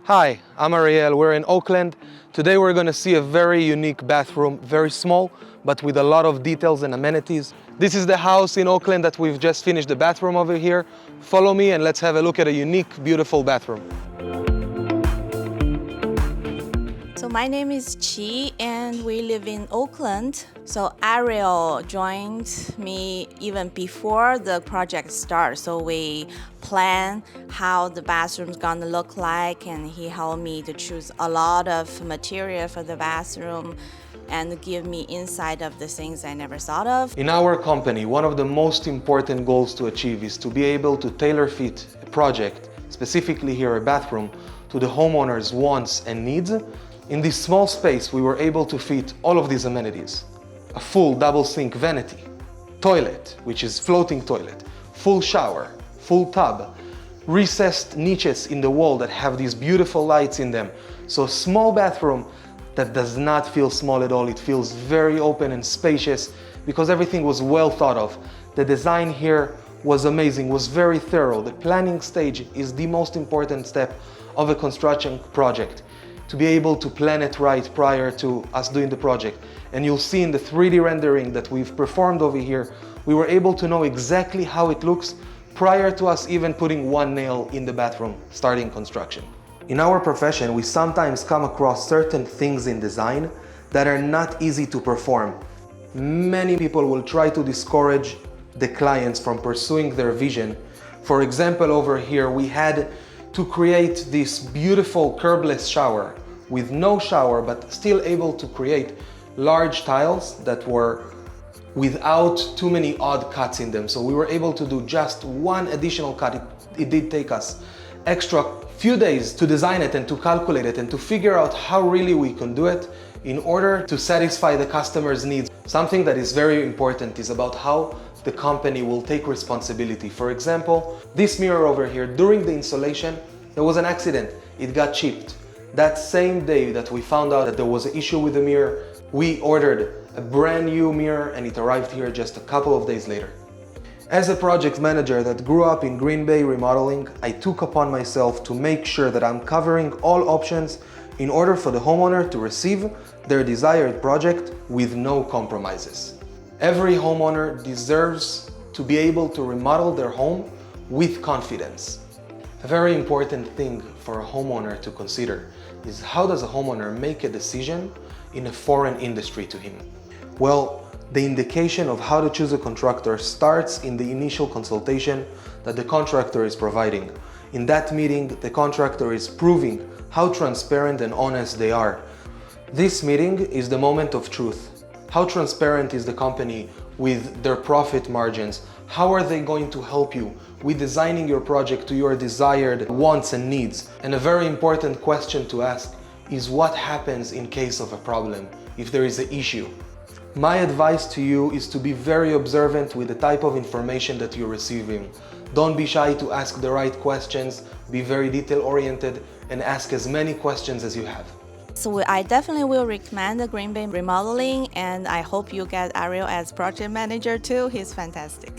Hi, I'm Ariel. We're in Oakland. Today we're going to see a very unique bathroom, very small, but with a lot of details and amenities. This is the house in Oakland that we've just finished the bathroom over here. Follow me and let's have a look at a unique, beautiful bathroom. So my name is Chi and we live in Oakland. So Ariel joined me even before the project starts. So we plan how the bathroom's gonna look like, and he helped me to choose a lot of material for the bathroom and give me insight of the things I never thought of. In our company, one of the most important goals to achieve is to be able to tailor fit a project, specifically here a bathroom, to the homeowner's wants and needs. In this small space, we were able to fit all of these amenities. A full double sink vanity, toilet, which is floating toilet, full shower, full tub, recessed niches in the wall that have these beautiful lights in them. So a small bathroom that does not feel small at all. It feels very open and spacious because everything was well thought of. The design here was amazing, was very thorough. The planning stage is the most important step of a construction project, to be able to plan it right prior to us doing the project. And you'll see in the 3D rendering that we've performed over here, we were able to know exactly how it looks prior to us even putting one nail in the bathroom, starting construction. In our profession, we sometimes come across certain things in design that are not easy to perform. Many people will try to discourage the clients from pursuing their vision. For example, over here, we had to create this beautiful curbless shower with no shower, but still able to create large tiles that were without too many odd cuts in them. So we were able to do just one additional cut. It did take us extra few days to design it and to calculate it and to figure out how really we can do it in order to satisfy the customer's needs. Something that is very important is about how the company will take responsibility. For example, this mirror over here, during the installation, there was an accident. It got chipped. That same day that we found out that there was an issue with the mirror, we ordered a brand new mirror and it arrived here just a couple of days later. As a project manager that grew up in Green Bay Remodeling, I took upon myself to make sure that I'm covering all options in order for the homeowner to receive their desired project with no compromises. Every homeowner deserves to be able to remodel their home with confidence. A very important thing for a homeowner to consider is how does a homeowner make a decision in a foreign industry to him? Well, the indication of how to choose a contractor starts in the initial consultation that the contractor is providing. In that meeting, the contractor is proving how transparent and honest they are. This meeting is the moment of truth. How transparent is the company with their profit margins? How are they going to help you with designing your project to your desired wants and needs? And a very important question to ask is what happens in case of a problem, if there is an issue? My advice to you is to be very observant with the type of information that you're receiving. Don't be shy to ask the right questions, be very detail-oriented, and ask as many questions as you have. So I definitely will recommend the Green Bay Remodeling, and I hope you get Ariel as project manager too. He's fantastic.